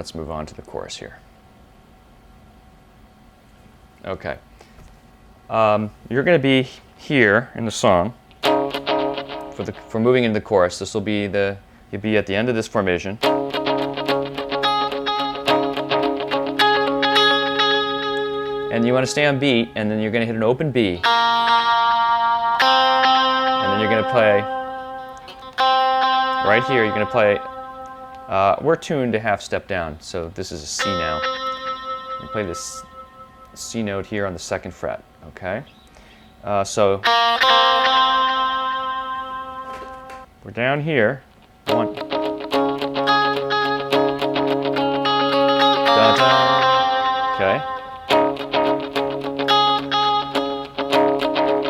let's move on to the chorus here. Okay. You're going to be here in the song for moving into the chorus. This will be you'll be at the end of this formation. And you want to stay on beat, and then you're going to hit an open B. And then you're going to play right here. You're going to play. We're tuned a half step down, so this is a C now. You play this C note here on the 2nd fret. Okay. So we're down here. 1. Da, da. Okay.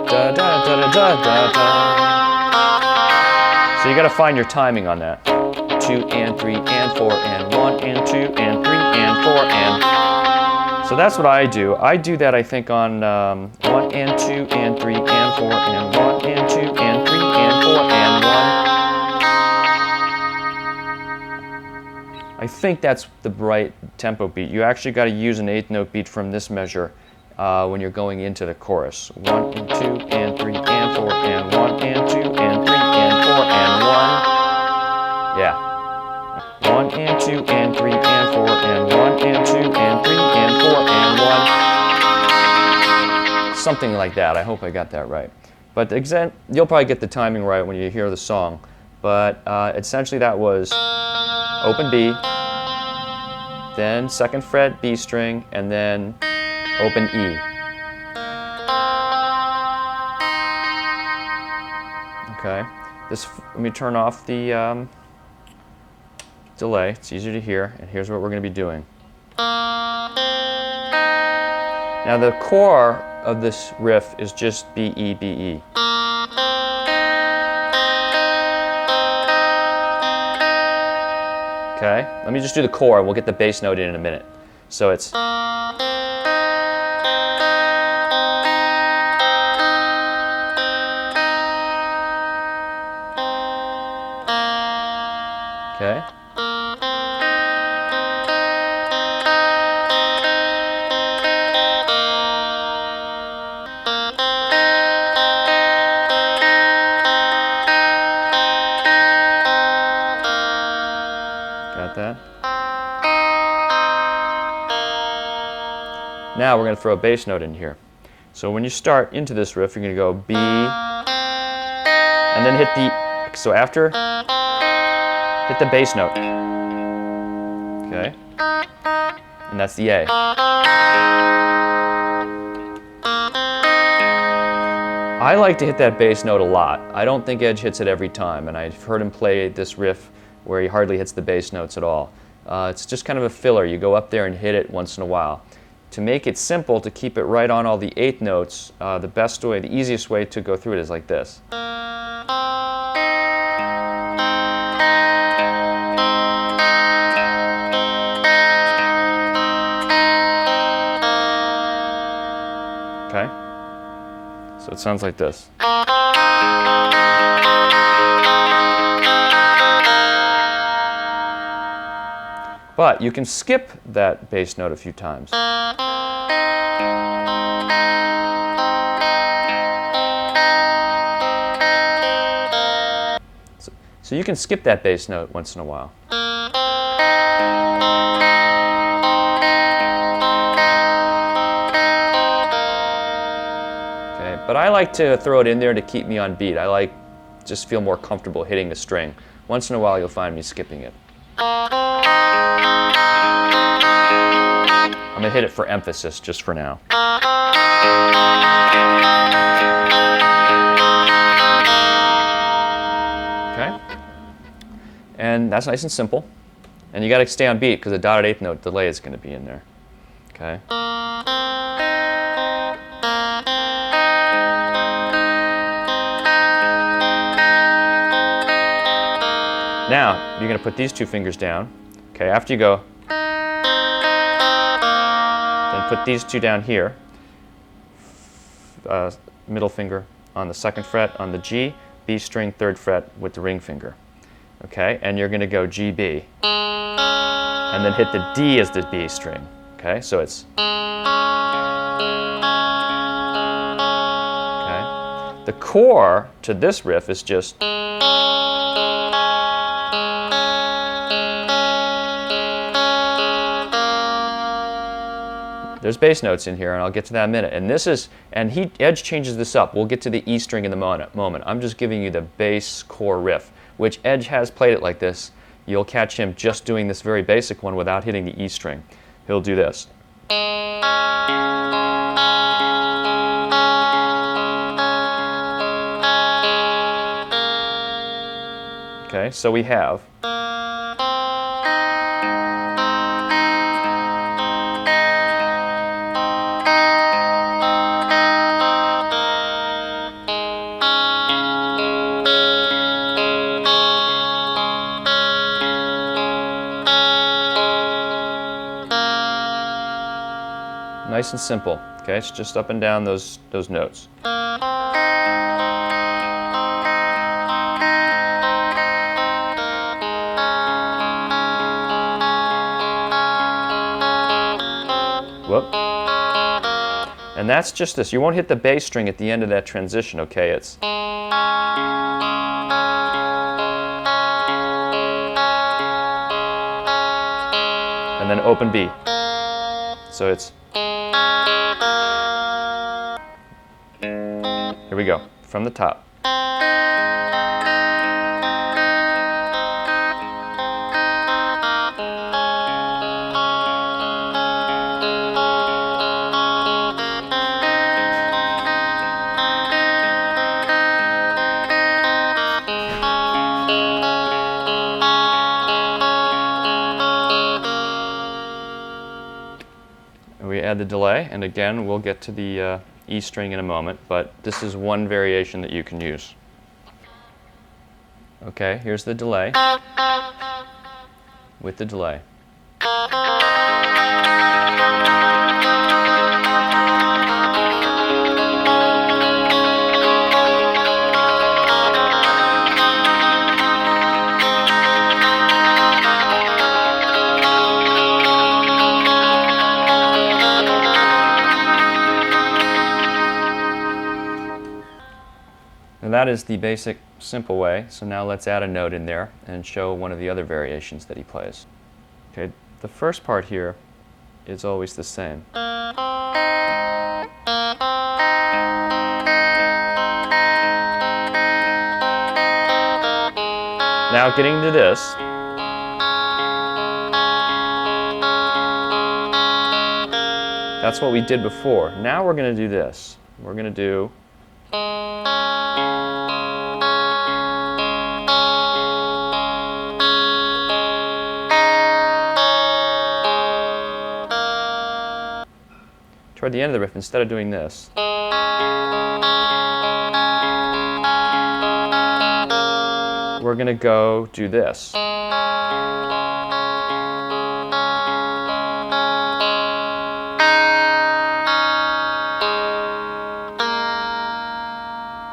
Da, da, da, da, da, da, da. So you got to find your timing on that. 2 and 3 and 4 and 1 and 2 and 3 and 4 and. So that's what I do. I do that, I think, on 1 and 2 and 3 and 4 and 1 and 2 and 3 and 4 and 1. I think that's the right tempo beat. You actually got to use an 8th note beat from this measure when you're going into the chorus. 1 and 2 and 3 and 4 and 1 and 2 and 3 and 4 and 1. Yeah. 1 and 2 and 3 and 4 and 1 and 2 and 3 and 4 and 1. Something like that. I hope I got that right. But you'll probably get the timing right when you hear the song. But essentially that was open B, then 2nd fret B string, and then open E. Okay. Let me turn off the delay. It's easier to hear, and here's what we're going to be doing. Now the core of this riff is just B, E, B, E. Okay, let me just do the core. We'll get the bass note in a minute. So it's. Okay. Got that? Now we're going to throw a bass note in here. So when you start into this riff, you're going to go B, and then hit the, so after, hit the bass note. Okay? And that's the A. I like to hit that bass note a lot. I don't think Edge hits it every time, and I've heard him play this riff where he hardly hits the bass notes at all. It's just kind of a filler. You go up there and hit it once in a while. To make it simple, to keep it right on all the 8th notes, the best way, the easiest way to go through it is like this. Okay? So it sounds like this. But you can skip that bass note a few times. So you can skip that bass note once in a while. Okay, but I like to throw it in there to keep me on beat. I just feel more comfortable hitting the string. Once in a while you'll find me skipping it. I'm going to hit it for emphasis just for now. Okay? And that's nice and simple. And you got to stay on beat because the dotted 8th note delay is going to be in there. Okay? Now, you're going to put these 2 fingers down. Okay, after you go, then put these 2 down here. Middle finger on the 2nd fret on the G, B string 3rd fret with the ring finger. Okay, and you're going to go G, B. and then hit the D as the B string. Okay, so it's. Okay, the core to this riff is just. There's bass notes in here, and I'll get to that in a minute. And this is, and Edge changes this up. We'll get to the E string in the moment. I'm just giving you the bass core riff, which Edge has played it like this. You'll catch him just doing this very basic one without hitting the E string. He'll do this. Okay, so we have. Nice and simple. Okay, it's just up and down those notes. Whoop. And that's just this. You won't hit the bass string at the end of that transition, okay? It's. And then open B. So it's. Here we go, from the top. We add the delay, and again, we'll get to the E string in a moment, but this is one variation that you can use. Okay, here's the delay with the delay. And that is the basic, simple way. So now let's add a note in there and show one of the other variations that he plays. Okay, the first part here is always the same. Now getting to this, that's what we did before. Now we're going to do this. We're going to do. Toward the end of the riff, instead of doing this, we're going to go do this.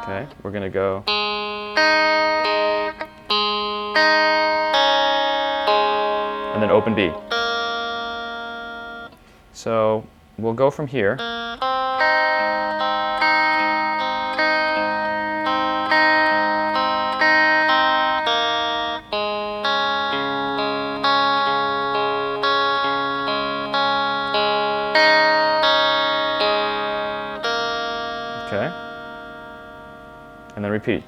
Okay, we're going to go. And then open B. So we'll go from here. Okay. And then repeat.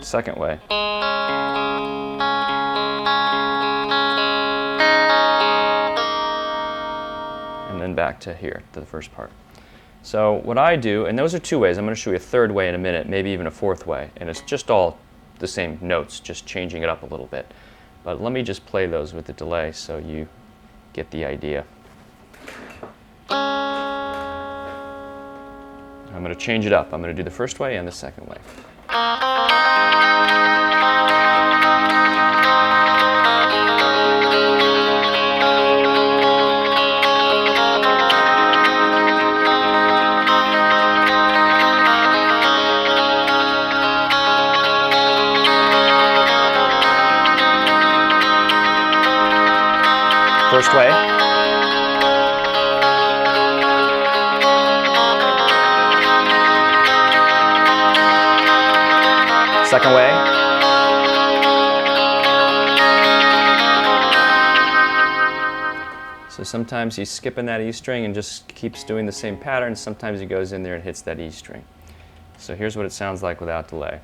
Second way. And then back to here, to the first part. So what I do, and those are two ways, I'm going to show you a third way in a minute, maybe even a fourth way, and it's just all the same notes, just changing it up a little bit. But let me just play those with the delay so you get the idea. I'm going to change it up. I'm going to do the first way and the second way. First way. Second way. So sometimes he's skipping that E string and just keeps doing the same pattern. Sometimes he goes in there and hits that E string. So here's what it sounds like without delay.